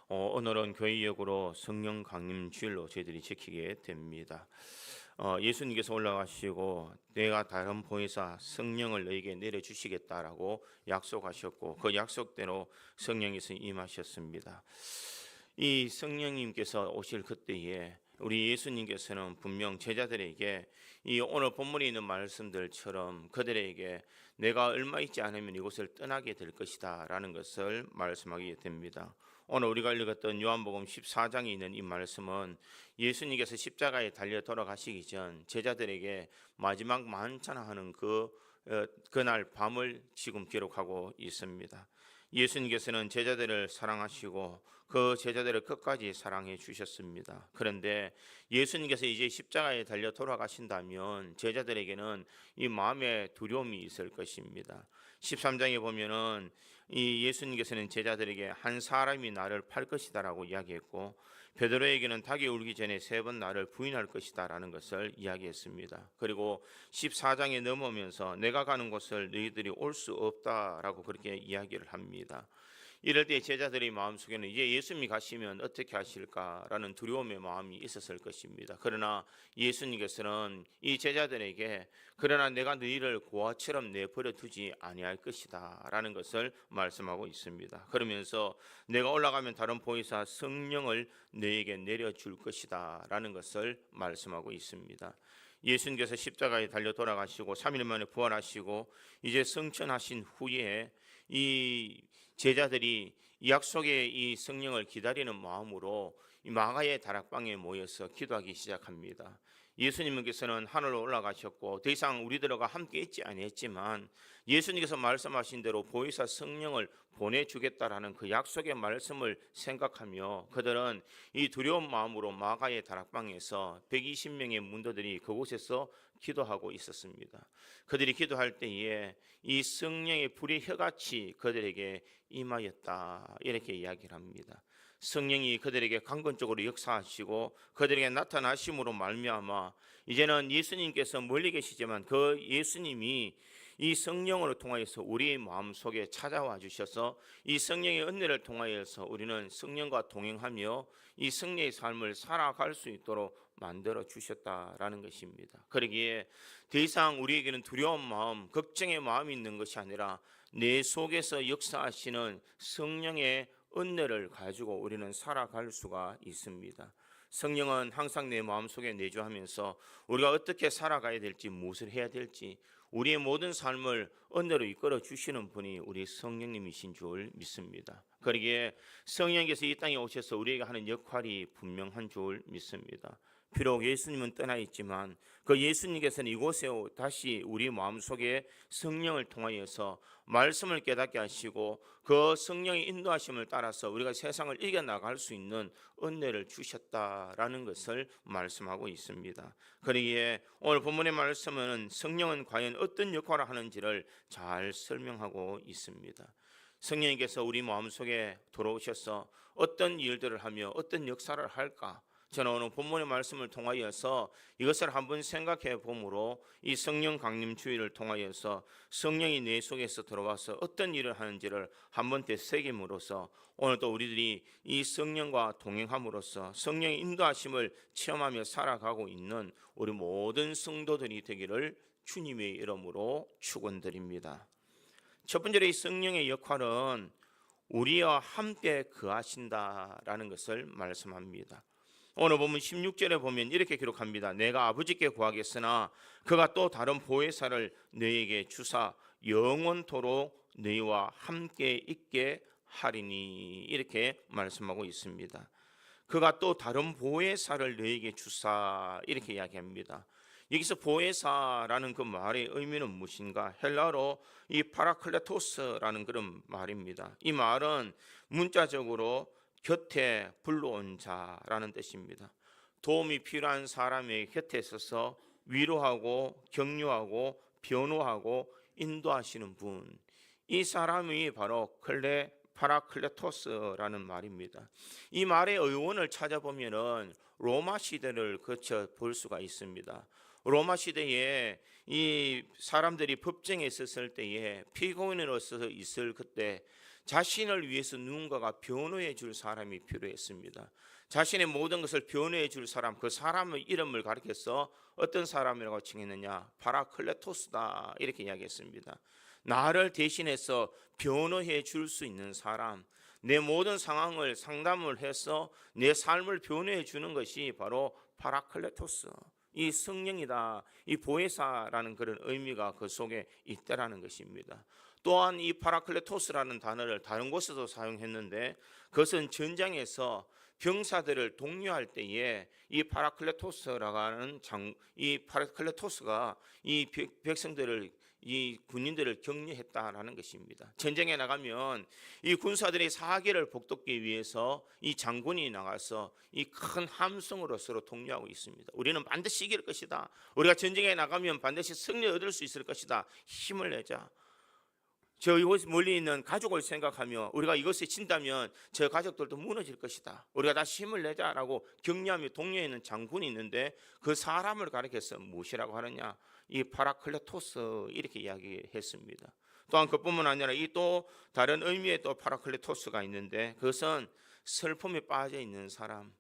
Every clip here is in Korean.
오늘은 교회역으로 성령 강림 주일로 저희들이 지키게 됩니다. 예수님께서 올라가시고 내가 다른 보혜사 성령을 너에게 내려주시겠다라고 약속하셨고 그 약속대로 성령께서 임하셨습니다. 이 성령님께서 오실 그때에 우리 예수님께서는 분명 제자들에게 이 오늘 본문에 있는 말씀들처럼 그들에게 내가 얼마 있지 않으면 이곳을 떠나게 될 것이다 라는 것을 말씀하게 됩니다. 오늘 우리가 읽었던 요한복음 14장에 있는 이 말씀은 예수님께서 십자가에 달려 돌아가시기 전 제자들에게 마지막 만찬하는 그날 밤을 지금 기록하고 있습니다. 예수님께서는 제자들을 사랑하시고 그 제자들을 끝까지 사랑해 주셨습니다. 그런데 예수님께서 이제 십자가에 달려 돌아가신다면 제자들에게는 이 마음에 두려움이 있을 것입니다. 13장에 보면은 이 예수님께서는 제자들에게 한 사람이 나를 팔 것이다라고 이야기했고 베드로에게는 닭이 울기 전에 3번 나를 부인할 것이다 라는 것을 이야기했습니다. 그리고 14장에 넘어오면서 내가 가는 곳을 너희들이 올 수 없다라고 그렇게 이야기를 합니다. 이럴 때 제자들의 마음속에는 이제 예수님이 가시면 어떻게 하실까라는 두려움의 마음이 있었을 것입니다. 그러나 예수님께서는 이 제자들에게 그러나 내가 너희를 고아처럼 내버려 두지 아니할 것이다 라는 것을 말씀하고 있습니다. 그러면서 내가 올라가면 다른 보혜사 성령을 너에게 내려줄 것이다 라는 것을 말씀하고 있습니다. 예수님께서 십자가에 달려 돌아가시고 3일 만에 부활하시고 이제 승천하신 후에 이 제자들이 약속의 이 성령을 기다리는 마음으로 이 마가의 다락방에 모여서 기도하기 시작합니다. 예수님께서는 하늘로 올라가셨고 더 이상 우리들과 함께 있지 아니했지만 예수님께서 말씀하신 대로 보혜사 성령을 보내주겠다라는 그 약속의 말씀을 생각하며 그들은 이 두려운 마음으로 마가의 다락방에서 120명의 문도들이 그곳에서 기도하고 있었습니다. 그들이 기도할 때에 이 성령의 불이 혀같이 그들에게 임하였다 이렇게 이야기를 합니다. 성령이 그들에게 강건적으로 역사하시고 그들에게 나타나심으로 말미암아 이제는 예수님께서 멀리 계시지만 그 예수님이 이 성령으로 통하여서 우리의 마음속에 찾아와 주셔서 이 성령의 은혜를 통하여서 우리는 성령과 동행하며 이 성령의 삶을 살아갈 수 있도록 만들어 주셨다라는 것입니다. 그러기에 더 이상 우리에게는 두려운 마음, 걱정의 마음이 있는 것이 아니라 내 속에서 역사하시는 성령의 은혜를 가지고 우리는 살아갈 수가 있습니다. 성령은 항상 내 마음속에 내주하면서 우리가 어떻게 살아가야 될지 무엇을 해야 될지 우리의 모든 삶을 은혜로 이끌어 주시는 분이 우리 성령님이신 줄 믿습니다. 그러기에 성령께서 이 땅에 오셔서 우리에게 하는 역할이 분명한 줄 믿습니다. 비록 예수님은 떠나 있지만 그 예수님께서는 이곳에 다시 우리 마음속에 성령을 통하여서 말씀을 깨닫게 하시고 그 성령의 인도하심을 따라서 우리가 세상을 이겨나갈 수 있는 은혜를 주셨다라는 것을 말씀하고 있습니다. 그러기에 오늘 본문의 말씀은 성령은 과연 어떤 역할을 하는지를 잘 설명하고 있습니다. 성령님께서 우리 마음속에 들어오셔서 어떤 일들을 하며 어떤 역사를 할까? 저는 오늘 본문의 말씀을 통하여서 이것을 한번 생각해 보므로 이 성령 강림 주의를 통하여서 성령이 내 속에서 들어와서 어떤 일을 하는지를 한번 되새김으로써 오늘 또 우리들이 이 성령과 동행함으로써 성령의 인도하심을 체험하며 살아가고 있는 우리 모든 성도들이 되기를 주님의 이름으로 축원드립니다. 첫 번째로 이 성령의 역할은 우리와 함께 거하신다라는 것을 말씀합니다. 오늘 보면 16절에 보면 이렇게 기록합니다. 내가 아버지께 구하겠으나 그가 또 다른 보혜사를 너희에게 주사 영원토록 너희와 함께 있게 하리니 이렇게 말씀하고 있습니다. 그가 또 다른 보혜사를 너희에게 주사 이렇게 이야기합니다. 여기서 보혜사라는 그 말의 의미는 무엇인가? 헬라어로 이 파라클레토스라는 그런 말입니다. 이 말은 문자적으로 곁에 불러온 자라는 뜻입니다. 도움이 필요한 사람의 곁에 있어서 위로하고 격려하고 변호하고 인도하시는 분, 이 사람이 바로 파라클레토스라는 말입니다. 이 말의 의원을 찾아보면은 로마 시대를 거쳐 볼 수가 있습니다. 로마 시대에 이 사람들이 법정에 있었을 때에 피고인으로서 있을 그때 자신을 위해서 누군가가 변호해 줄 사람이 필요했습니다. 자신의 모든 것을 변호해 줄 사람, 그 사람의 이름을 가리켜서 어떤 사람이라고 칭했느냐? 파라클레토스다, 이렇게 이야기했습니다. 나를 대신해서 변호해 줄 수 있는 사람, 내 모든 상황을 상담을 해서 내 삶을 변호해 주는 것이 바로 파라클레토스, 이 성령이다, 이 보혜사라는 그런 의미가 그 속에 있다라는 것입니다. 또한 이 파라클레토스라는 단어를 다른 곳에도 사용했는데, 그것은 전장에서 병사들을 독려할 때에 이 파라클레토스라는 이 파라클레토스가 이 백성들을, 이 군인들을 격려했다라는 것입니다. 전쟁에 나가면 이 군사들의 사기를 복돋기 위해서 이 장군이 나가서 이 큰 함성으로 서로 독려하고 있습니다. 우리는 반드시 이길 것이다. 우리가 전쟁에 나가면 반드시 승리 얻을 수 있을 것이다. 힘을 내자. 저 이곳 멀리 있는 가족을 생각하며 우리가 이것에 진다면 저 가족들도 무너질 것이다. 우리가 다시 힘을 내자라고 격려하며 독려해 있는 장군이 있는데, 그 사람을 가리켜서 무엇이라고 하느냐? 이 파라클레토스, 이렇게 이야기했습니다. 또한 그뿐만 아니라 이 또 다른 의미의 또 파라클레토스가 있는데, 그것은 슬픔에 빠져 있는 사람,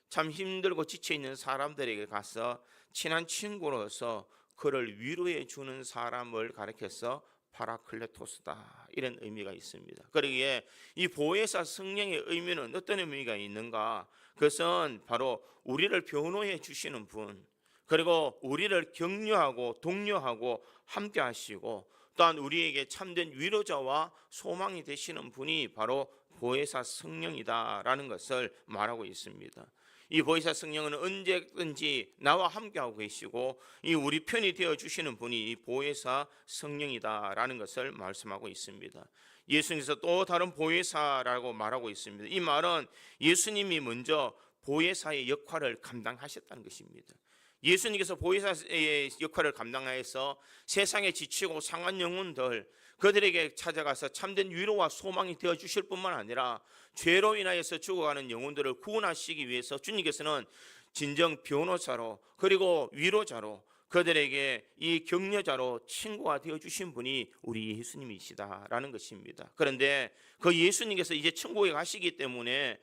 참 힘들고 지쳐 있는 사람들에게 가서 친한 친구로서 그를 위로해 주는 사람을 가리켜서 파라클레토스다, 이런 의미가 있습니다. 그러기에 이 보혜사 성령의 의미는 어떤 의미가 있는가? 그것은 바로 우리를 변호해 주시는 분, 그리고 우리를 격려하고 독려하고 함께 하시고, 또한 우리에게 참된 위로자와 소망이 되시는 분이 바로 보혜사 성령이다라는 것을 말하고 있습니다. 이 보혜사 성령은 언제든지 나와 함께하고 계시고, 이 우리 편이 되어 주시는 분이 이 보혜사 성령이다라는 것을 말씀하고 있습니다. 예수님께서 또 다른 보혜사라고 말하고 있습니다. 이 말은 예수님이 먼저 보혜사의 역할을 감당하셨다는 것입니다. 예수님께서 보혜사의 역할을 감당하여서 세상에 지치고 상한 영혼들, 그들에게 찾아가서 참된 위로와 소망이 되어 주실 뿐만 아니라 죄로 인하여서 죽어가는 영혼들을 구원하시기 위해서 주님께서는 진정 변호사로, 그리고 위로자로, 그들에게 이 격려자로 친구가 되어 주신 분이 우리 예수님이시다라는 것입니다. 그런데 그 예수님께서 이제 천국에 가시기 때문에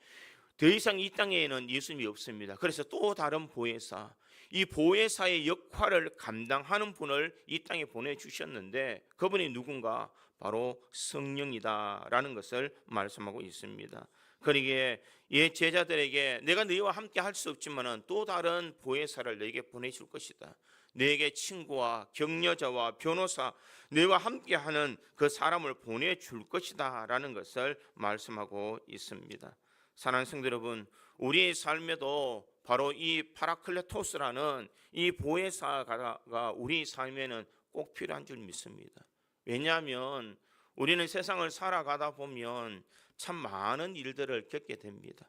더 이상 이 땅에는 예수님이 없습니다. 그래서 또 다른 보혜사, 이 보혜사의 역할을 감당하는 분을 이 땅에 보내주셨는데, 그분이 누군가? 바로 성령이다라는 것을 말씀하고 있습니다. 그러기에 이 제자들에게 내가 너희와 함께 할 수 없지만 또 다른 보혜사를 너에게 보내줄 것이다. 너에게 친구와 격려자와 변호사, 너희와 함께하는 그 사람을 보내줄 것이다 라는 것을 말씀하고 있습니다. 사랑하는 성도 여러분, 우리의 삶에도 바로 이 파라클레토스라는 이 보혜사가 우리 삶에는 꼭 필요한 줄 믿습니다. 왜냐하면 우리는 세상을 살아가다 보면 참 많은 일들을 겪게 됩니다.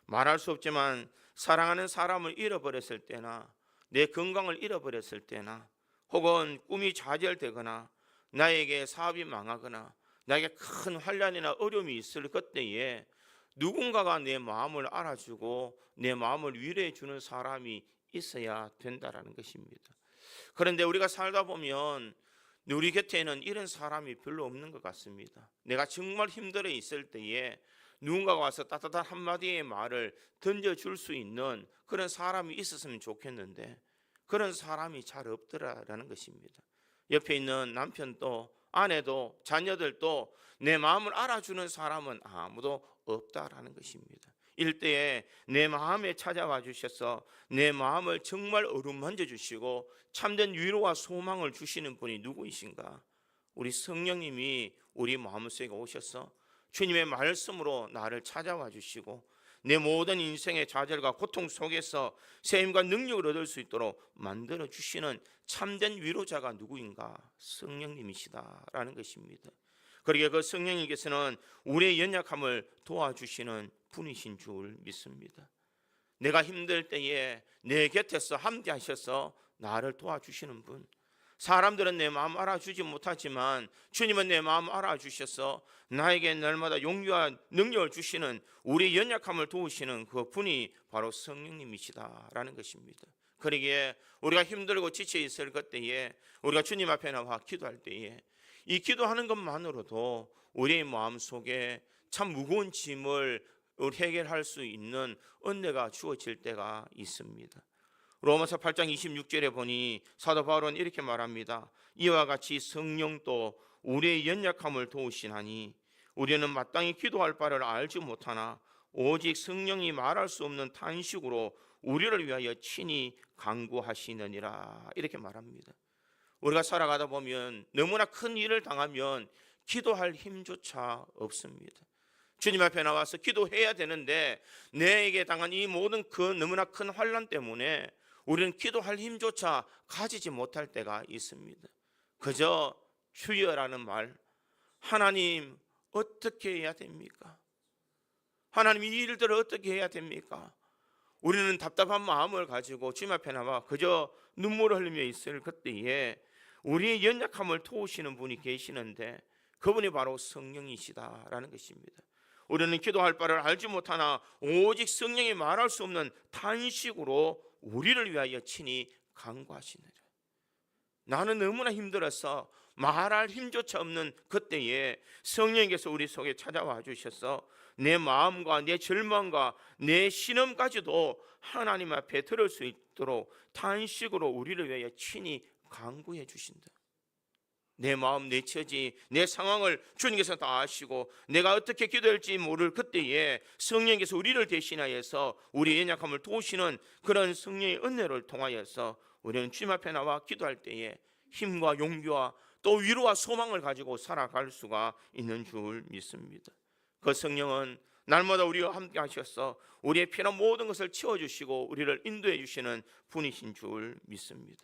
말할 수 없지만 사랑하는 사람을 잃어버렸을 때나, 내 건강을 잃어버렸을 때나, 혹은 꿈이 좌절되거나 나에게 사업이 망하거나 나에게 큰 환난이나 어려움이 있을 그때에 누군가가 내 마음을 알아주고 내 마음을 위로해 주는 사람이 있어야 된다라는 것입니다. 그런데 우리가 살다 보면 우리 곁에는 이런 사람이 별로 없는 것 같습니다. 내가 정말 힘들어 있을 때에 누군가가 와서 따뜻한 한마디의 말을 던져줄 수 있는 그런 사람이 있었으면 좋겠는데, 그런 사람이 잘 없더라라는 것입니다. 옆에 있는 남편도 아내도 자녀들도 내 마음을 알아주는 사람은 아무도 없다라는 것입니다. 이럴 때에 내 마음에 찾아와 주셔서 내 마음을 정말 어루만져 주시고 참된 위로와 소망을 주시는 분이 누구이신가? 우리 성령님이 우리 마음속에 오셔서 주님의 말씀으로 나를 찾아와 주시고 내 모든 인생의 좌절과 고통 속에서 새 힘과 능력을 얻을 수 있도록 만들어 주시는 참된 위로자가 누구인가? 성령님이시다라는 것입니다. 그러기에 그 성령님께서는 우리의 연약함을 도와주시는 분이신 줄 믿습니다. 내가 힘들 때에 내 곁에서 함께 하셔서 나를 도와주시는 분, 사람들은 내 마음 알아주지 못하지만 주님은 내 마음 알아주셔서 나에게 날마다 용기와 능력을 주시는, 우리 연약함을 도우시는 그 분이 바로 성령님이시다라는 것입니다. 그러기에 우리가 힘들고 지쳐 있을 그때에 우리가 주님 앞에 나와 기도할 때에 이 기도하는 것만으로도 우리의 마음속에 참 무거운 짐을 해결할 수 있는 은혜가 주어질 때가 있습니다. 로마서 8장 26절에 보니 사도 바울은 이렇게 말합니다. 이와 같이 성령도 우리의 연약함을 도우시나니 우리는 마땅히 기도할 바를 알지 못하나 오직 성령이 말할 수 없는 탄식으로 우리를 위하여 친히 간구하시느니라. 이렇게 말합니다. 우리가 살아가다 보면 너무나 큰 일을 당하면 기도할 힘조차 없습니다. 주님 앞에 나와서 기도해야 되는데 내게 당한 이 모든 그 너무나 큰 환난 때문에 우리는 기도할 힘조차 가지지 못할 때가 있습니다. 그저 주여라는 말, 하나님 어떻게 해야 됩니까? 하나님 이 일들을 어떻게 해야 됩니까? 우리는 답답한 마음을 가지고 주님 앞에 나와 그저 눈물을 흘리며 있을 그때에 우리의 연약함을 도우시는 분이 계시는데 그분이 바로 성령이시다라는 것입니다. 우리는 기도할 바를 알지 못하나 오직 성령이 말할 수 없는 탄식으로 우리를 위하여 친히 간구하시느라. 나는 너무나 힘들어서 말할 힘조차 없는 그때에 성령께서 우리 속에 찾아와 주셔서 내 마음과 내 절망과 내 신음까지도 하나님 앞에 들을 수 있도록 탄식으로 우리를 위하여 친히 간구해 주신다. 내 마음, 내 처지, 내 상황을 주님께서 다 아시고 내가 어떻게 기도할지 모를 그때에 성령께서 우리를 대신하여서 우리의 연약함을 도우시는 그런 성령의 은혜를 통하여서 우리는 주님 앞에 나와 기도할 때에 힘과 용기와 또 위로와 소망을 가지고 살아갈 수가 있는 줄 믿습니다. 그 성령은 날마다 우리와 함께 하셔서 우리의 필요한 모든 것을 채워주시고 우리를 인도해 주시는 분이신 줄 믿습니다.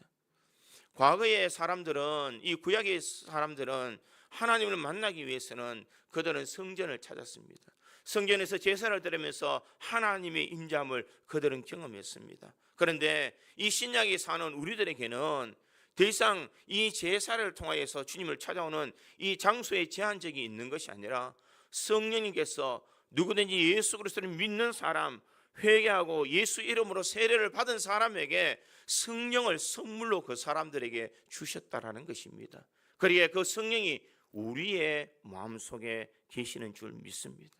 과거의 사람들은, 이 구약의 사람들은 하나님을 만나기 위해서는 그들은 성전을 찾았습니다. 성전에서 제사를 드리면서 하나님의 인자함을 그들은 경험했습니다. 그런데 이 신약에 사는 우리들에게는 더 이상 이 제사를 통하여서 주님을 찾아오는 이 장소에 제한적이 있는 것이 아니라 성령님께서 누구든지 예수 그리스도를 믿는 사람, 회개하고 예수 이름으로 세례를 받은 사람에게 성령을 선물로 그 사람들에게 주셨다라는 것입니다. 그리고 그 성령이 우리의 마음속에 계시는 줄 믿습니다.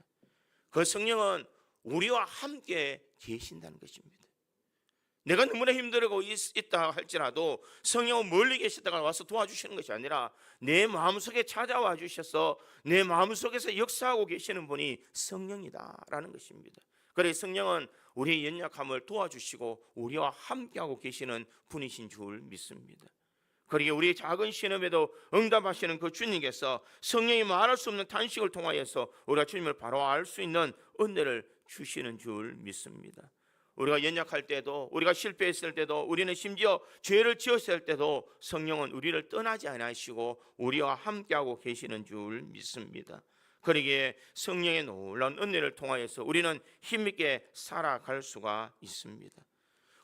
그 성령은 우리와 함께 계신다는 것입니다. 내가 너무나 힘들고 있다 할지라도 성령은 멀리 계시다가 와서 도와주시는 것이 아니라 내 마음속에 찾아와 주셔서 내 마음속에서 역사하고 계시는 분이 성령이다라는 것입니다. 그래서 성령은 우리의 연약함을 도와주시고 우리와 함께하고 계시는 분이신 줄 믿습니다. 그리고 우리의 작은 신음에도 응답하시는 그 주님께서 성령이 말할 수 없는 탄식을 통하여서 우리가 주님을 바로 알 수 있는 은혜를 주시는 줄 믿습니다. 우리가 연약할 때도, 우리가 실패했을 때도, 우리는 심지어 죄를 지었을 때도 성령은 우리를 떠나지 않으시고 우리와 함께하고 계시는 줄 믿습니다. 그러기에 성령의 놀라운 은혜를 통하여서 우리는 힘있게 살아갈 수가 있습니다.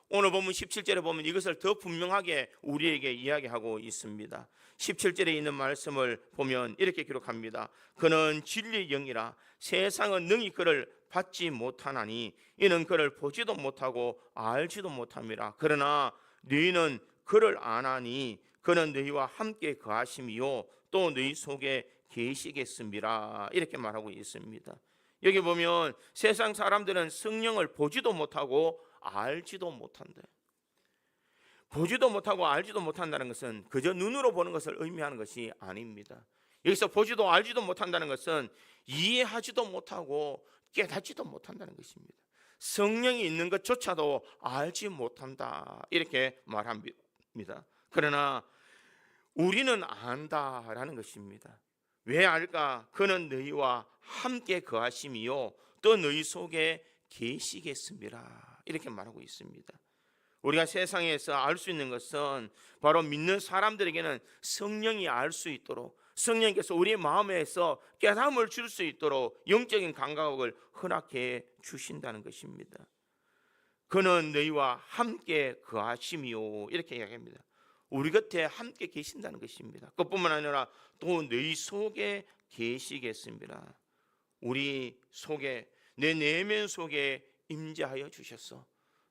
오늘 본문 17절에 보면 이것을 더 분명하게 우리에게 이야기하고 있습니다. 17절에 있는 말씀을 보면 이렇게 기록합니다. 그는 진리의 영이라 세상은 능히 그를 받지 못하나니 이는 그를 보지도 못하고 알지도 못함이라. 그러나 너희는 그를 아나니 그는 너희와 함께 거하심이요 또 너희 속에 계시겠습니다. 이렇게 말하고 있습니다. 여기 보면 세상 사람들은 성령을 보지도 못하고 알지도 못한다. 보지도 못하고 알지도 못한다는 것은 그저 눈으로 보는 것을 의미하는 것이 아닙니다. 여기서 보지도 알지도 못한다는 것은 이해하지도 못하고 깨닫지도 못한다는 것입니다. 성령이 있는 것조차도 알지 못한다 이렇게 말합니다. 그러나 우리는 안다라는 것입니다. 왜 알까? 그는 너희와 함께 거하심이요 또 너희 속에 계시겠습니다 이렇게 말하고 있습니다. 우리가 세상에서 알 수 있는 것은 바로 믿는 사람들에게는 성령이 알 수 있도록 성령께서 우리의 마음에서 깨달음을 줄 수 있도록 영적인 감각을 허락해 주신다는 것입니다. 그는 너희와 함께 거하심이요 이렇게 이야기합니다. 우리 곁에 함께 계신다는 것입니다. 그뿐만 아니라 또 너희 속에 계시겠습니다. 우리 속에 내 내면 속에 임재하여 주셔서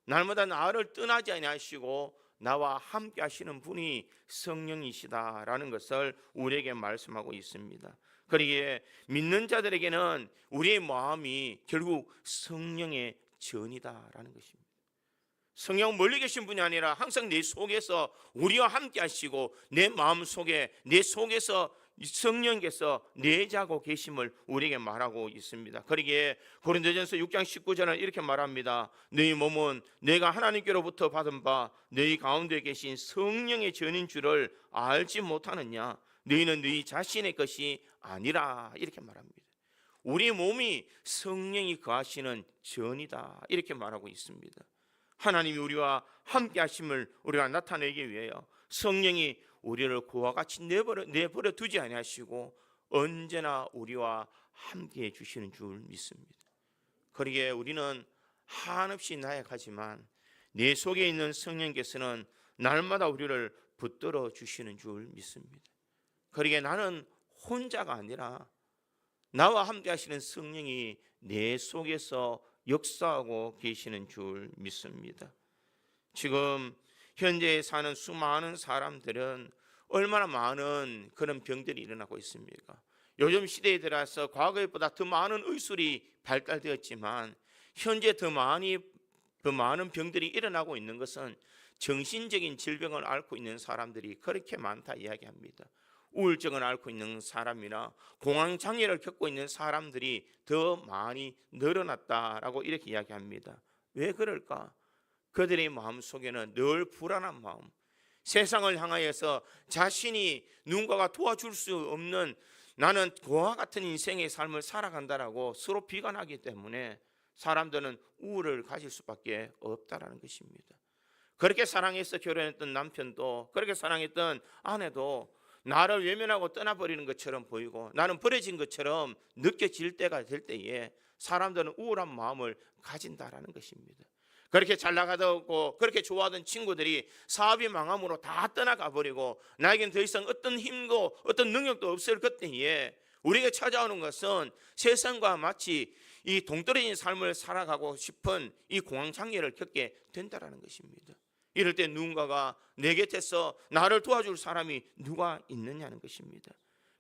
날마다 나를 떠나지 아니하시고 나와 함께 하시는 분이 성령이시다라는 것을 우리에게 말씀하고 있습니다. 그러기에 믿는 자들에게는 우리의 마음이 결국 성령의 전이다라는 것입니다. 성령 멀리 계신 분이 아니라 항상 내 속에서 우리와 함께 하시고 내 마음 속에 내 속에서 성령께서 내재하고 계심을 우리에게 말하고 있습니다. 그러기에 고린도전서 6장 19절은 이렇게 말합니다. 너희 몸은 내가 하나님께로부터 받은 바 너희 가운데 계신 성령의 전인 줄을 알지 못하느냐? 너희는 너희 자신의 것이 아니라, 이렇게 말합니다. 우리 몸이 성령이 거하시는 전이다, 이렇게 말하고 있습니다. 하나님이 우리와 함께 하심을 우리가 나타내기 위하여 성령이 우리를 그와 같이 내버려 두지 아니하시고 언제나 우리와 함께 해 주시는 줄 믿습니다. 그러기에 우리는 한없이 나약하지만 내 속에 있는 성령께서는 날마다 우리를 붙들어 주시는 줄 믿습니다. 그러기에 나는 혼자가 아니라 나와 함께 하시는 성령이 내 속에서 역사하고 계시는 줄 믿습니다. 지금 현재 사는 수많은 사람들은 얼마나 많은 그런 병들이 일어나고 있습니까? 요즘 시대에 들어서 과거보다 더 많은 의술이 발달되었지만 현재 더 많은 병들이 일어나고 있는 것은 정신적인 질병을 앓고 있는 사람들이 그렇게 많다 이야기합니다. 우울증을 앓고 있는 사람이나 공황장애를 겪고 있는 사람들이 더 많이 늘어났다라고 이렇게 이야기합니다. 왜 그럴까? 그들의 마음속에는 늘 불안한 마음, 세상을 향하여서 자신이 누군가가 도와줄 수 없는, 나는 그와 같은 인생의 삶을 살아간다라고 서로 비관하기 때문에 사람들은 우울을 가질 수밖에 없다라는 것입니다. 그렇게 사랑해서 결혼했던 남편도, 그렇게 사랑했던 아내도 나를 외면하고 떠나버리는 것처럼 보이고 나는 버려진 것처럼 느껴질 때가 될 때에 사람들은 우울한 마음을 가진다라는 것입니다. 그렇게 잘 나가고 그렇게 좋아하던 친구들이 사업이 망함으로 다 떠나가 버리고 나에겐 더 이상 어떤 힘도 어떤 능력도 없을 그때에 우리에게 찾아오는 것은 세상과 마치 이 동떨어진 삶을 살아가고 싶은 이 공황장애를 겪게 된다라는 것입니다. 이럴 때 누군가가 내 곁에서 나를 도와줄 사람이 누가 있느냐는 것입니다.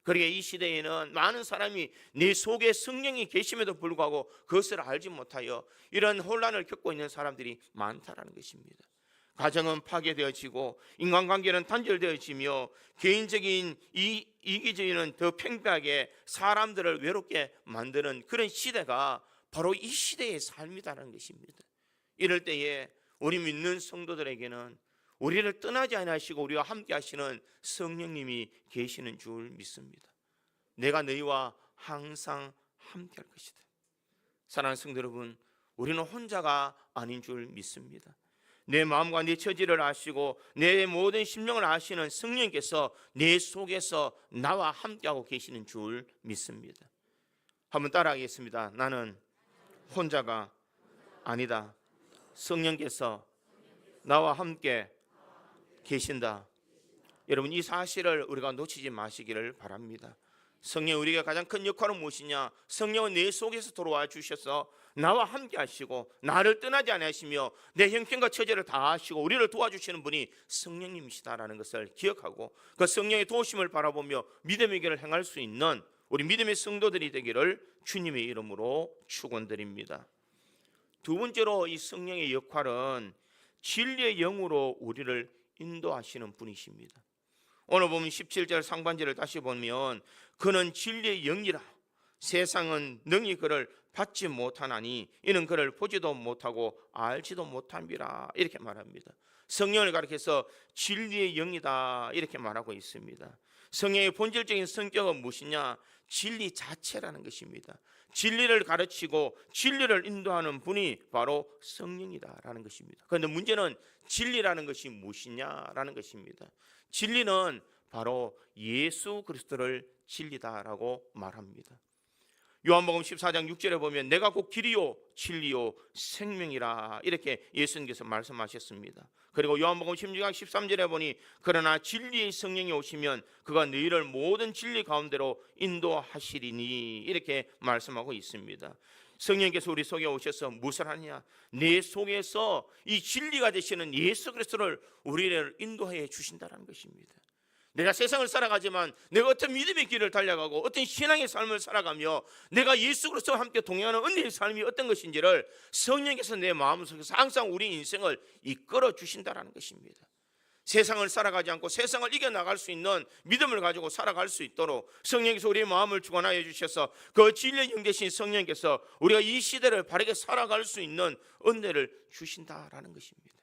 그러기에 이 시대에는 많은 사람이 내 속에 성령이 계심에도 불구하고 그것을 알지 못하여 이런 혼란을 겪고 있는 사람들이 많다라는 것입니다. 가정은 파괴되어지고 인간관계는 단절되어지며 개인적인 이기주의는 더 팽배하게 사람들을 외롭게 만드는 그런 시대가 바로 이 시대의 삶이다라는 것입니다. 이럴 때에 우리 믿는 성도들에게는 우리를 떠나지 않으시고 우리와 함께 하시는 성령님이 계시는 줄 믿습니다. 내가 너희와 항상 함께 할 것이다. 사랑하는 성도 여러분, 우리는 혼자가 아닌 줄 믿습니다. 내 마음과 내 처지를 아시고 내 모든 심령을 아시는 성령께서 내 속에서 나와 함께하고 계시는 줄 믿습니다. 한번 따라하겠습니다. 나는 혼자가 아니다. 성령께서 나와 함께 계신다. 여러분, 이 사실을 우리가 놓치지 마시기를 바랍니다. 성령, 우리가 가장 큰 역할은 무엇이냐? 성령은 내 속에서 들어와 주셔서 나와 함께 하시고 나를 떠나지 않으시며 내 형편과 처지를 다 아시고 우리를 도와주시는 분이 성령님이시다라는 것을 기억하고 그 성령의 도우심을 바라보며 믿음의 길을 행할 수 있는 우리 믿음의 성도들이 되기를 주님의 이름으로 축원드립니다. 두 번째로 이 성령의 역할은 진리의 영으로 우리를 인도하시는 분이십니다. 오늘 보면 17절 상반절을 다시 보면 그는 진리의 영이라 세상은 능히 그를 받지 못하나니 이는 그를 보지도 못하고 알지도 못함이라, 이렇게 말합니다. 성령을 가리켜서 진리의 영이다 이렇게 말하고 있습니다. 성령의 본질적인 성격은 무엇이냐? 진리 자체라는 것입니다. 진리를 가르치고 진리를 인도하는 분이 바로 성령이다라는 것입니다. 그런데 문제는 진리라는 것이 무엇이냐라는 것입니다. 진리는 바로 예수 그리스도를 진리다라고 말합니다. 요한복음 14장 6절에 보면 내가 곧 길이요 진리요 생명이라 이렇게 예수님께서 말씀하셨습니다. 그리고 요한복음 16장 13절에 보니 그러나 진리의 성령이 오시면 그가 너희를 모든 진리 가운데로 인도하시리니 이렇게 말씀하고 있습니다. 성령께서 우리 속에 오셔서 무엇을 하느냐? 내 속에서 이 진리가 되시는 예수 그리스도를 우리를 인도해 주신다는 것입니다. 내가 세상을 살아가지만 내가 어떤 믿음의 길을 달려가고 어떤 신앙의 삶을 살아가며 내가 예수 그리스도와 함께 동행하는 은혜의 삶이 어떤 것인지를 성령께서 내 마음속에서 항상 우리 인생을 이끌어 주신다는 것입니다. 세상을 살아가지 않고 세상을 이겨나갈 수 있는 믿음을 가지고 살아갈 수 있도록 성령께서 우리의 마음을 주관하여 주셔서 그 진리의 영 되신 성령께서 우리가 이 시대를 바르게 살아갈 수 있는 은혜를 주신다라는 것입니다.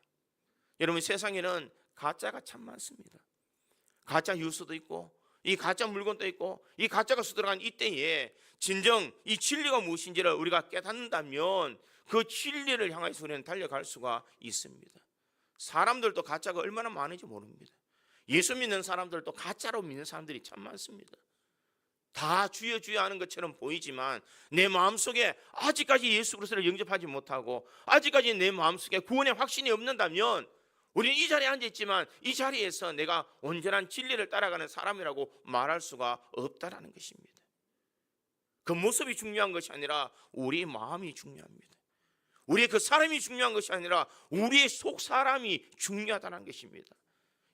여러분, 세상에는 가짜가 참 많습니다. 가짜 뉴스도 있고 이 가짜 물건도 있고 이 가짜가 수들어간 이때에 진정 이 진리가 무엇인지를 우리가 깨닫는다면 그 진리를 향해서 우리는 달려갈 수가 있습니다. 사람들도 가짜가 얼마나 많은지 모릅니다. 예수 믿는 사람들도 가짜로 믿는 사람들이 참 많습니다. 다 주여 주여 하는 것처럼 보이지만 내 마음속에 아직까지 예수 그리스도를 영접하지 못하고 아직까지 내 마음속에 구원의 확신이 없는다면 우리는 이 자리에 앉아있지만 이 자리에서 내가 온전한 진리를 따라가는 사람이라고 말할 수가 없다는 것입니다. 그 모습이 중요한 것이 아니라 우리 마음이 중요합니다. 우리의 그 사람이 중요한 것이 아니라 우리의 속 사람이 중요하다는 것입니다.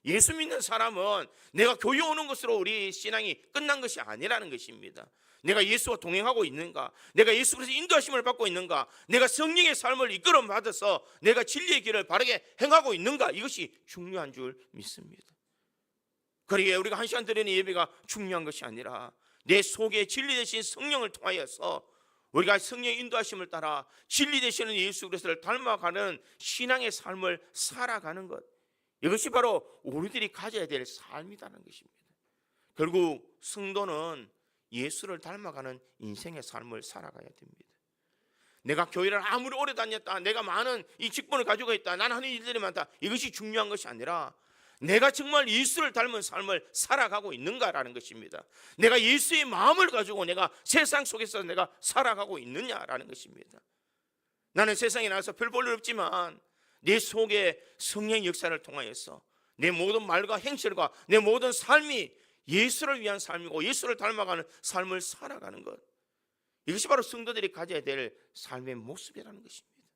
예수 믿는 사람은 내가 교회 오는 것으로 우리 신앙이 끝난 것이 아니라는 것입니다. 내가 예수와 동행하고 있는가, 내가 예수 그리스도의 인도하심을 받고 있는가, 내가 성령의 삶을 이끌어 받아서 내가 진리의 길을 바르게 행하고 있는가, 이것이 중요한 줄 믿습니다. 그러기에 우리가 한 시간 드리는 예배가 중요한 것이 아니라 내 속에 진리 되신 성령을 통하여서 우리가 성령의 인도하심을 따라 진리 되시는 예수 그리스도를 닮아가는 신앙의 삶을 살아가는 것, 이것이 바로 우리들이 가져야 될 삶이라는 것입니다. 결국 성도는 예수를 닮아가는 인생의 삶을 살아가야 됩니다. 내가 교회를 아무리 오래 다녔다, 내가 많은 이 직분을 가지고 있다, 나는 하는 일들이 많다, 이것이 중요한 것이 아니라 내가 정말 예수를 닮은 삶을 살아가고 있는가라는 것입니다. 내가 예수의 마음을 가지고 내가 세상 속에서 내가 살아가고 있느냐라는 것입니다. 나는 세상에 나와서 별 볼 일 없지만 내 속에 성령의 역사를 통하여서 내 모든 말과 행실과 내 모든 삶이 예수를 위한 삶이고 예수를 닮아가는 삶을 살아가는 것, 이것이 바로 성도들이 가져야 될 삶의 모습이라는 것입니다.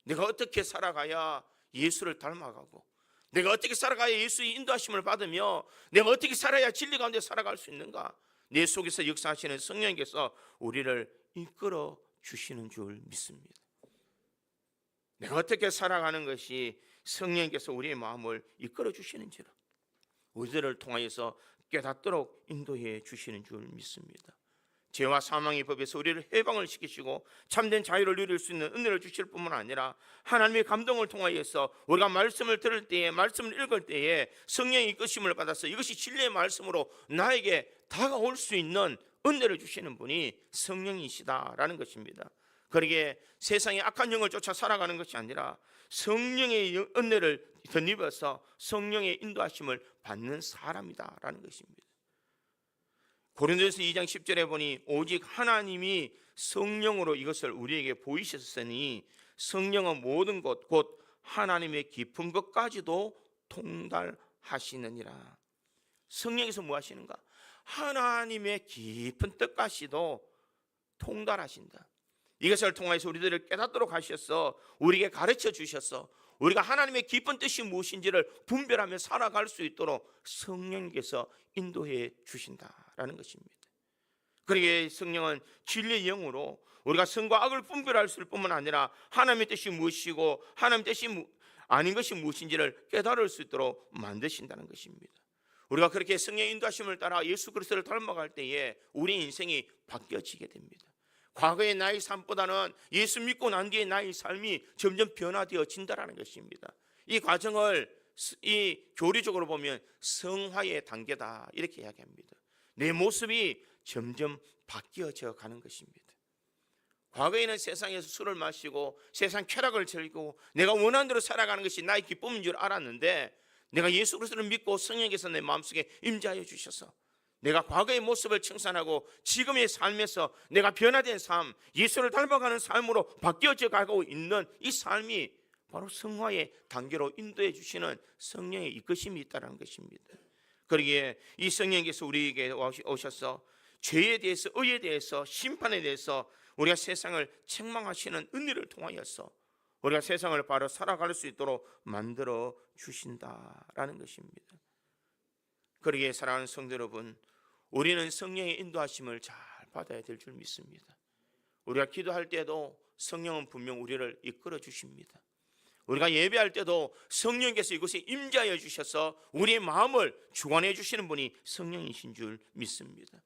내가 어떻게 살아가야 예수를 닮아가고, 내가 어떻게 살아가야 예수의 인도하심을 받으며, 내가 어떻게 살아야 진리 가운데 살아갈 수 있는가, 내 속에서 역사하시는 성령께서 우리를 이끌어 주시는 줄 믿습니다. 내가 어떻게 살아가는 것이 성령께서 우리의 마음을 이끌어 주시는지를 우리들을 통하여서 깨닫도록 인도해 주시는 줄 믿습니다. 죄와 사망의 법에서 우리를 해방을 시키시고 참된 자유를 누릴 수 있는 은혜를 주실 뿐만 아니라 하나님의 감동을 통하여서 우리가 말씀을 들을 때에, 말씀을 읽을 때에 성령의 이끄심을 받아서 이것이 진리의 말씀으로 나에게 다가올 수 있는 은혜를 주시는 분이 성령이시다라는 것입니다. 그러기에 세상의 악한 영을 쫓아 살아가는 것이 아니라 성령의 은혜를 덧입어서 성령의 인도하심을 받는 사람이다라는 것입니다. 고린도서 2장 10절에 보니 오직 하나님이 성령으로 이것을 우리에게 보이셨으니 성령은 모든 것 곧 하나님의 깊은 것까지도 통달하시느니라. 성령께서 뭐 하시는가? 하나님의 깊은 뜻까지도 통달하신다. 이것을 통해서 우리들을 깨닫도록 하셔서 우리에게 가르쳐 주셔서 우리가 하나님의 깊은 뜻이 무엇인지를 분별하며 살아갈 수 있도록 성령께서 인도해 주신다라는 것입니다. 그러기에 성령은 진리의 영으로 우리가 선과 악을 분별할 수 있을 뿐만 아니라 하나님의 뜻이 무엇이고 하나님의 뜻이 아닌 것이 무엇인지를 깨달을 수 있도록 만드신다는 것입니다. 우리가 그렇게 성령의 인도하심을 따라 예수 그리스도를 닮아갈 때에 우리 인생이 바뀌어지게 됩니다. 과거의 나의 삶보다는 예수 믿고 난 뒤의 나의 삶이 점점 변화되어진다는 것입니다. 이 과정을 이 교리적으로 보면 성화의 단계다 이렇게 이야기합니다. 내 모습이 점점 바뀌어져 가는 것입니다. 과거에는 세상에서 술을 마시고 세상 쾌락을 즐기고 내가 원하는 대로 살아가는 것이 나의 기쁨인 줄 알았는데, 내가 예수 그리스도를 믿고 성령께서 내 마음속에 임재하여 주셔서 내가 과거의 모습을 청산하고 지금의 삶에서 내가 변화된 삶, 예수를 닮아가는 삶으로 바뀌어져 가고 있는 이 삶이 바로 성화의 단계로 인도해 주시는 성령의 이끄심이 있다는 것입니다. 그러기에 이 성령께서 우리에게 오셔서 죄에 대해서, 의에 대해서, 심판에 대해서 우리가 세상을 책망하시는 은혜를 통하여서 우리가 세상을 바로 살아갈 수 있도록 만들어 주신다라는 것입니다. 그러기에 사랑하는 성도 여러분, 우리는 성령의 인도하심을 잘 받아야 될 줄 믿습니다. 우리가 기도할 때도 성령은 분명 우리를 이끌어 주십니다. 우리가 예배할 때도 성령께서 이곳에 임재하여 주셔서 우리의 마음을 주관해 주시는 분이 성령이신 줄 믿습니다.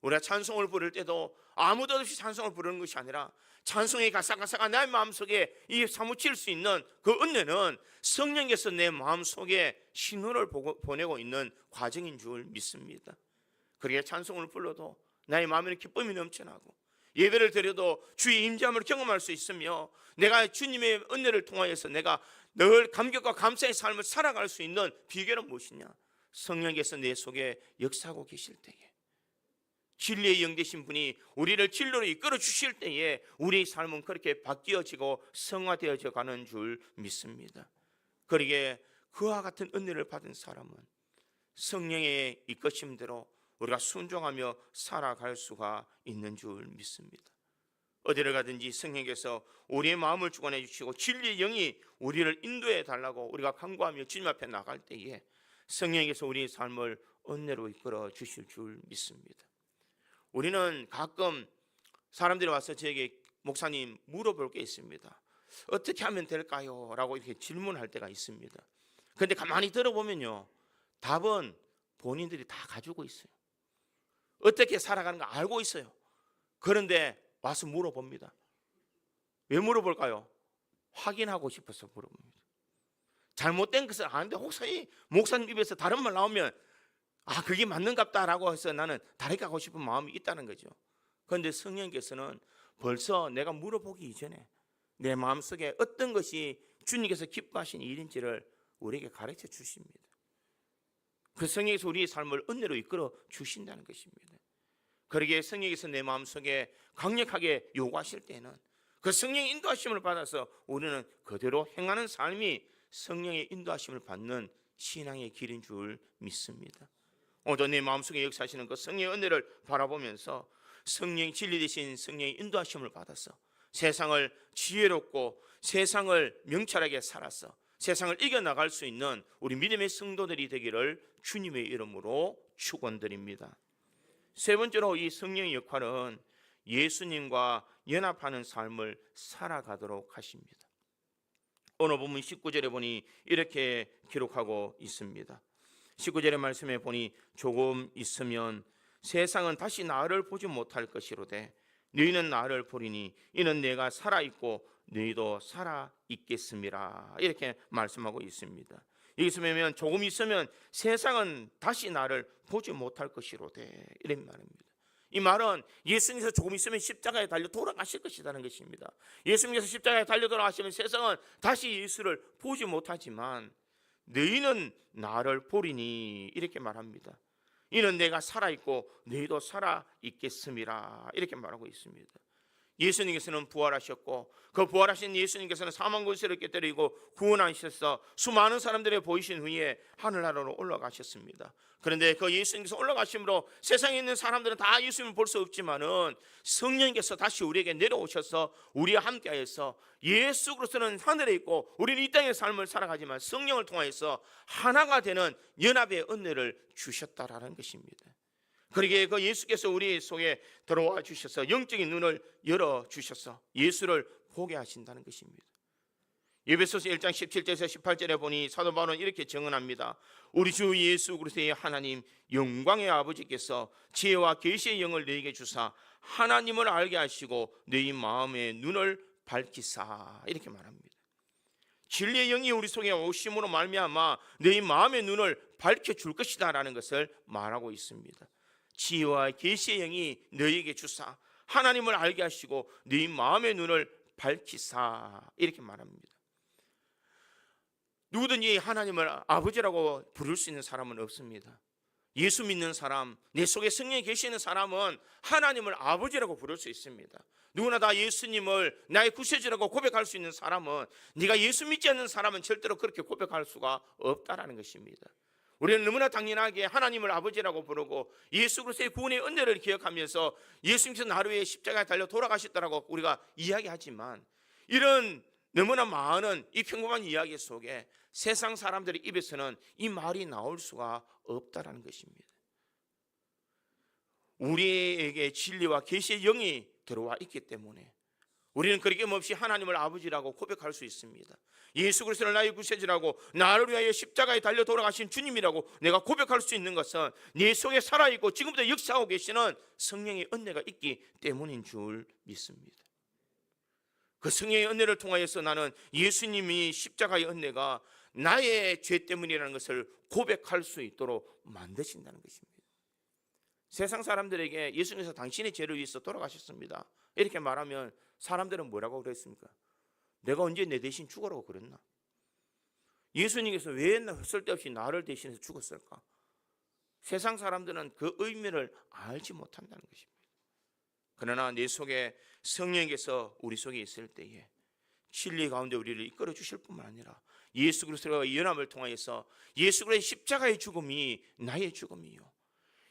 우리가 찬송을 부를 때도 아무도 없이 찬송을 부르는 것이 아니라 찬송의 가사가사가 내 마음속에 사무칠 수 있는 그 은혜는 성령께서 내 마음속에 신호를 보내고 있는 과정인 줄 믿습니다. 그러기에 찬송을 불러도 나의 마음에는 기쁨이 넘쳐나고, 예배를 드려도 주의 임재함을 경험할 수 있으며, 내가 주님의 은혜를 통하여서 내가 늘 감격과 감사의 삶을 살아갈 수 있는 비결은 무엇이냐? 성령께서 내 속에 역사하고 계실 때에, 진리의 영 되신 분이 우리를 진리로 이끌어 주실 때에 우리의 삶은 그렇게 바뀌어지고 성화되어져 가는 줄 믿습니다. 그러기에 그와 같은 은혜를 받은 사람은 성령의 이끄심대로 우리가 순종하며 살아갈 수가 있는 줄 믿습니다. 어디를 가든지 성령께서 우리의 마음을 주관해 주시고 진리의 영이 우리를 인도해 달라고 우리가 간구하며 주님 앞에 나갈 때에 성령께서 우리의 삶을 은혜로 이끌어 주실 줄 믿습니다. 우리는 가끔 사람들이 와서 저에게 목사님 물어볼 게 있습니다. 어떻게 하면 될까요? 라고 이렇게 질문할 때가 있습니다. 그런데 가만히 들어보면요, 답은 본인들이 다 가지고 있어요. 어떻게 살아가는 거 알고 있어요. 그런데 와서 물어봅니다. 왜 물어볼까요? 확인하고 싶어서 물어봅니다. 잘못된 것을 아는데 혹시 목사님 입에서 다른 말 나오면 그게 맞는갑다라고 해서 나는 다르게 하고 싶은 마음이 있다는 거죠. 그런데 성령께서는 벌써 내가 물어보기 이전에 내 마음속에 어떤 것이 주님께서 기뻐하시는 일인지를 우리에게 가르쳐 주십니다. 그 성령께서 우리의 삶을 은혜로 이끌어 주신다는 것입니다. 그러기에 성령께서 내 마음속에 강력하게 요구하실 때는 그 성령의 인도하심을 받아서 우리는 그대로 행하는 삶이 성령의 인도하심을 받는 신앙의 길인 줄 믿습니다. 오늘 내 마음속에 역사하시는 그 성령의 은혜를 바라보면서 성령의 진리 되신 성령의 인도하심을 받아서 세상을 지혜롭고 세상을 명철하게 살아서 세상을 이겨나갈 수 있는 우리 믿음의 성도들이 되기를 주님의 이름으로 축원드립니다. 세 번째로 이 성령의 역할은 예수님과 연합하는 삶을 살아가도록 하십니다. 오늘 본문 19절에 보니 이렇게 기록하고 있습니다. 19절의 말씀에 보니 조금 있으면 세상은 다시 나를 보지 못할 것이로되 너희는 나를 보리니 이는 내가 살아있고 너희도 살아있겠음이라. 이렇게 말씀하고 있습니다. 여기서 보면 조금 있으면 세상은 다시 나를 보지 못할 것이로되 이런 말입니다. 이 말은 예수님께서 조금 있으면 십자가에 달려 돌아가실 것이라는 것입니다. 예수님께서 십자가에 달려 돌아가시면 세상은 다시 예수를 보지 못하지만 너희는 나를 보리니 이렇게 말합니다. 이는 내가 살아있고 너희도 살아있겠음이라 이렇게 말하고 있습니다. 예수님께서는 부활하셨고 그 부활하신 예수님께서는 사망 권세를 깨뜨리고 구원하셔서 수많은 사람들에 보이신 후에 하늘나라로 올라가셨습니다. 그런데 그 예수님께서 올라가심으로 세상에 있는 사람들은 다 예수님을 볼 수 없지만은 성령께서 다시 우리에게 내려오셔서 우리와 함께하여서 예수 그리스도는 하늘에 있고 우리는 이 땅의 삶을 살아가지만 성령을 통하여서 하나가 되는 연합의 은혜를 주셨다라는 것입니다. 그러기에 그 예수께서 우리 속에 들어와 주셔서 영적인 눈을 열어 주셔서 예수를 보게 하신다는 것입니다. 에베소서 1장 17절에서 18절에 보니 사도 바울은 이렇게 증언합니다. 우리 주 예수 그리스도의 하나님 영광의 아버지께서 지혜와 계시의 영을 너희에게 주사 하나님을 알게 하시고 너희 마음의 눈을 밝히사 이렇게 말합니다. 진리의 영이 우리 속에 오심으로 말미암아 너희 마음의 눈을 밝혀줄 것이다 라는 것을 말하고 있습니다. 지혜와 계시의 영이 너희에게 주사 하나님을 알게 하시고 너희 마음의 눈을 밝히사 이렇게 말합니다. 누구든지 하나님을 아버지라고 부를 수 있는 사람은 없습니다. 예수 믿는 사람, 내 속에 성령이 계시는 사람은 하나님을 아버지라고 부를 수 있습니다. 누구나 다 예수님을 나의 구세주라고 고백할 수 있는 사람은, 네가 예수 믿지 않는 사람은 절대로 그렇게 고백할 수가 없다라는 것입니다. 우리는 너무나 당연하게 하나님을 아버지라고 부르고 예수 그리스도의 구원의 은혜를 기억하면서 예수님께서 나를 위해 십자가에 달려 돌아가셨다라고 우리가 이야기하지만, 이런 너무나 많은 이 평범한 이야기 속에 세상 사람들의 입에서는 이 말이 나올 수가 없다라는 것입니다. 우리에게 진리와 계시의 영이 들어와 있기 때문에 우리는 거리낌없이 하나님을 아버지라고 고백할 수 있습니다. 예수 그리스도를 나의 구세주라고, 나를 위하여 십자가에 달려 돌아가신 주님이라고 내가 고백할 수 있는 것은 내 속에 살아있고 지금부터 역사하고 계시는 성령의 은혜가 있기 때문인 줄 믿습니다. 그 성령의 은혜를 통하여서 나는 예수님이 십자가의 은혜가 나의 죄 때문이라는 것을 고백할 수 있도록 만드신다는 것입니다. 세상 사람들에게 예수님께서 당신의 죄를 위해서 돌아가셨습니다 이렇게 말하면 사람들은 뭐라고 그랬습니까? 내가 언제 내 대신 죽으라고 그랬나? 예수님께서 왜 쓸데없이 나를 대신해서 죽었을까? 세상 사람들은 그 의미를 알지 못한다는 것입니다. 그러나 내 속에 성령께서 우리 속에 있을 때에 진리 가운데 우리를 이끌어 주실 뿐만 아니라 예수 그리스도와 연합을 통하여서 예수 그리스도의 십자가의 죽음이 나의 죽음이요,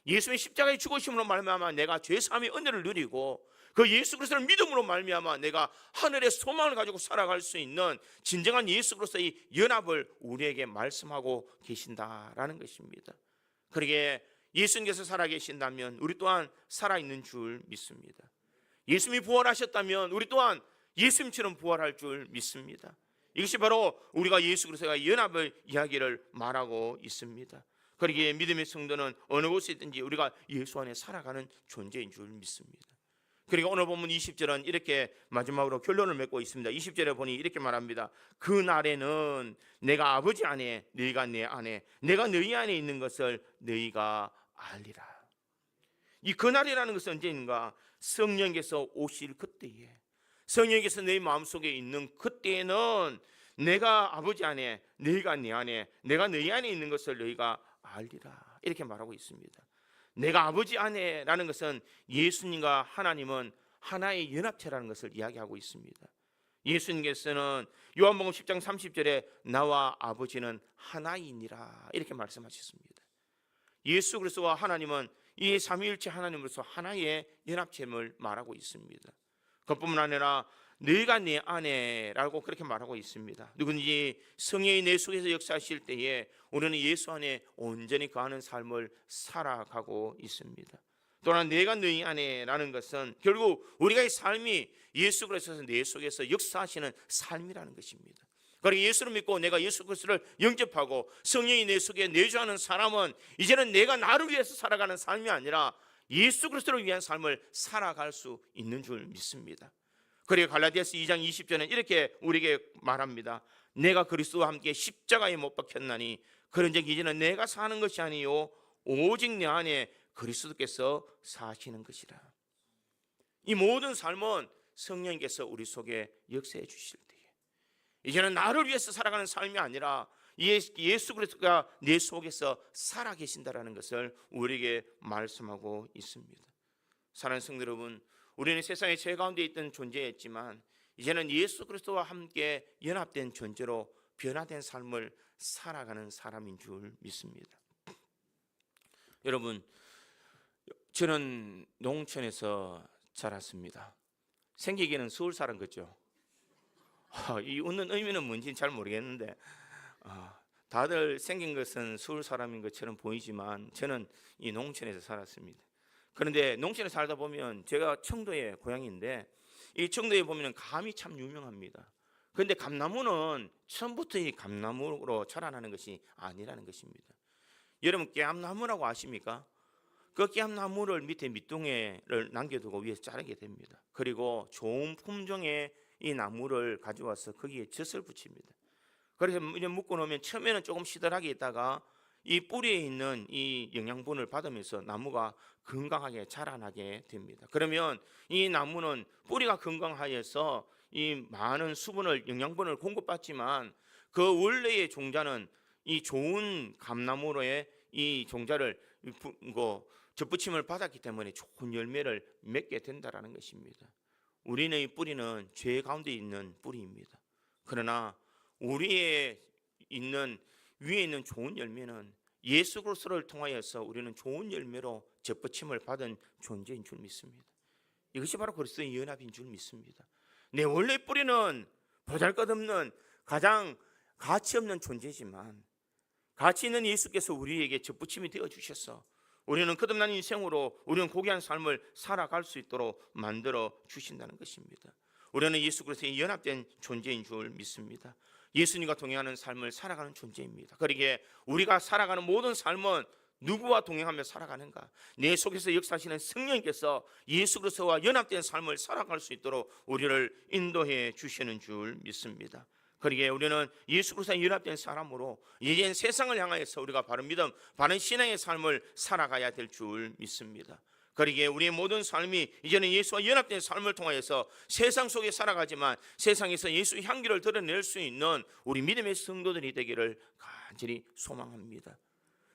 예수의 십자가의 죽으심으로 말미암아 내가 죄사함의 은혜를 누리고 그 예수 그리스도를 믿음으로 말미암아 내가 하늘의 소망을 가지고 살아갈 수 있는 진정한 예수 그리스도의 연합을 우리에게 말씀하고 계신다라는 것입니다. 그러기에 예수님께서 살아계신다면 우리 또한 살아있는 줄 믿습니다. 예수님이 부활하셨다면 우리 또한 예수님처럼 부활할 줄 믿습니다. 이것이 바로 우리가 예수 그리스도와 연합의 이야기를 말하고 있습니다. 그러기에 믿음의 성도는 어느 곳에 있든지 우리가 예수 안에 살아가는 존재인 줄 믿습니다. 그리고 오늘 본문 20절은 이렇게 마지막으로 결론을 맺고 있습니다. 20절에 보니 이렇게 말합니다. 그 날에는 내가 아버지 안에, 너희가 내 안에, 내가 너희 안에 있는 것을 너희가 알리라. 이 그날이라는 것은 언제인가? 성령께서 오실 그때에, 성령께서 내 마음속에 있는 그때에는 내가 아버지 안에, 너희가 내 안에, 내가 너희 안에 있는 것을 너희가 알리라, 이렇게 말하고 있습니다. 내가 아버지 안에라는 것은 예수님과 하나님은 하나의 연합체라는 것을 이야기하고 있습니다. 예수님께서는 요한복음 10장 30절에 나와 아버지는 하나이니라 이렇게 말씀하셨습니다. 예수 그리스도와 하나님은 이 삼위일체 하나님으로서 하나의 연합체임을 말하고 있습니다. 그뿐만 아니라 너희가 내 안에라고 그렇게 말하고 있습니다. 누구든지 성령이 내 속에서 역사하실 때에 우리는 예수 안에 온전히 거하는 삶을 살아가고 있습니다. 또한 내가 너희 안에라는 것은 결국 우리가 이 삶이 예수 그리스도에서 내 속에서 역사하시는 삶이라는 것입니다. 그리고 예수를 믿고 내가 예수 그리스도를 영접하고 성령이 내 속에 내주하는 사람은 이제는 내가 나를 위해서 살아가는 삶이 아니라 예수 그리스도를 위한 삶을 살아갈 수 있는 줄 믿습니다. 그리고 갈라디아서 2장 20절은 이렇게 우리에게 말합니다. 내가 그리스도와 함께 십자가에 못 박혔나니 그런즉 이제는 내가 사는 것이 아니요 오직 내 안에 그리스도께서 사시는 것이라. 이 모든 삶은 성령께서 우리 속에 역사해 주실 때에 이제는 나를 위해서 살아가는 삶이 아니라 예수 그리스도가 내 속에서 살아계신다라는 것을 우리에게 말씀하고 있습니다. 사랑하는 성도 여러분, 우리는 세상의 죄 가운데 있던 존재였지만 이제는 예수 그리스도와 함께 연합된 존재로 변화된 삶을 살아가는 사람인 줄 믿습니다. 여러분, 저는 농촌에서 자랐습니다. 생기기는 서울 사람 같죠? 이 웃는 의미는 뭔지는 잘 모르겠는데 다들 생긴 것은 서울 사람인 것처럼 보이지만 저는 이 농촌에서 살았습니다. 그런데 농촌에 살다 보면 제가 청도의 고향인데 이 청도에 보면 감이 참 유명합니다. 그런데 감나무는 처음부터 이 감나무로 자라나는 것이 아니라는 것입니다. 여러분 깨암나무라고 아십니까? 그 깨암나무를 밑에 밑둥이를 남겨두고 위에서 자르게 됩니다. 그리고 좋은 품종의 이 나무를 가져와서 거기에 젖을 붙입니다. 그래서 이제 묶어 놓으면 처음에는 조금 시들하게 있다가 이 뿌리에 있는 이 영양분을 받으면서 나무가 건강하게 자라나게 됩니다. 그러면 이 나무는 뿌리가 건강하여서 이 많은 수분을 영양분을 공급받지만 그 원래의 종자는 이 좋은 감나무로의 이 종자를 젖붙임을 받았기 때문에 좋은 열매를 맺게 된다라는 것입니다. 우리는 이 뿌리는 죄 가운데 있는 뿌리입니다. 그러나 우리의 있는 위에 있는 좋은 열매는 예수 그리스도를 통하여서 우리는 좋은 열매로 젖붙임을 받은 존재인 줄 믿습니다. 이것이 바로 그리스도의 연합인 줄 믿습니다. 내 원래 뿌리는 보잘것없는 가장 가치 없는 존재지만 가치 있는 예수께서 우리에게 접붙임이 되어 주셔서 우리는 거듭난 인생으로 우리는 고귀한 삶을 살아갈 수 있도록 만들어 주신다는 것입니다. 우리는 예수 그리스도의 연합된 존재인 줄 믿습니다. 예수님과 동행하는 삶을 살아가는 존재입니다. 그러기에 우리가 살아가는 모든 삶은 누구와 동행하며 살아가는가? 내 속에서 역사하시는 성령님께서 예수 그리스도와 연합된 삶을 살아갈 수 있도록 우리를 인도해 주시는 줄 믿습니다. 그러기에 우리는 예수 그리스도와 연합된 사람으로 이제는 세상을 향하여서 우리가 바른 믿음, 바른 신앙의 삶을 살아가야 될 줄 믿습니다. 그러기에 우리의 모든 삶이 이제는 예수와 연합된 삶을 통하여서 세상 속에 살아가지만 세상에서 예수의 향기를 드러낼 수 있는 우리 믿음의 성도들이 되기를 간절히 소망합니다.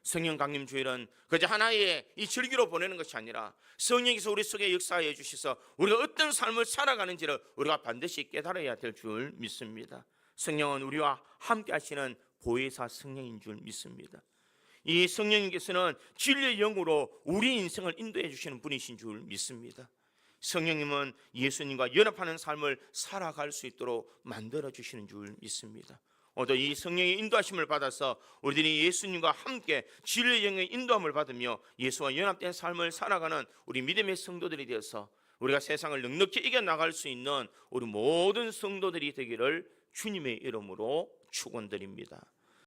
성령 강림 주일은 그저 하나의 이 절기로 보내는 것이 아니라 성령께서 우리 속에 역사해 주셔서 우리가 어떤 삶을 살아가는지를 우리가 반드시 깨달아야 될 줄 믿습니다. 성령은 우리와 함께 하시는 보혜사 성령인 줄 믿습니다. 이 성령님께서는 진리의 영으로 우리 인생을 인도해 주시는 분이신 줄 믿습니다. 성령님은 예수님과 연합하는 삶을 살아갈 수 있도록 만들어 주시는 줄 믿습니다. 오늘 이 성령의 인도하심을 받아서 우리들이 예수님과 함께 진리의 영의 인도함을 받으며 예수와 연합된 삶을 살아가는 우리 믿음의 성도들이 되어서 우리가 세상을 넉넉히 이겨나갈 수 있는 우리 모든 성도들이 되기를 주님의 이름으로 축원드립니다.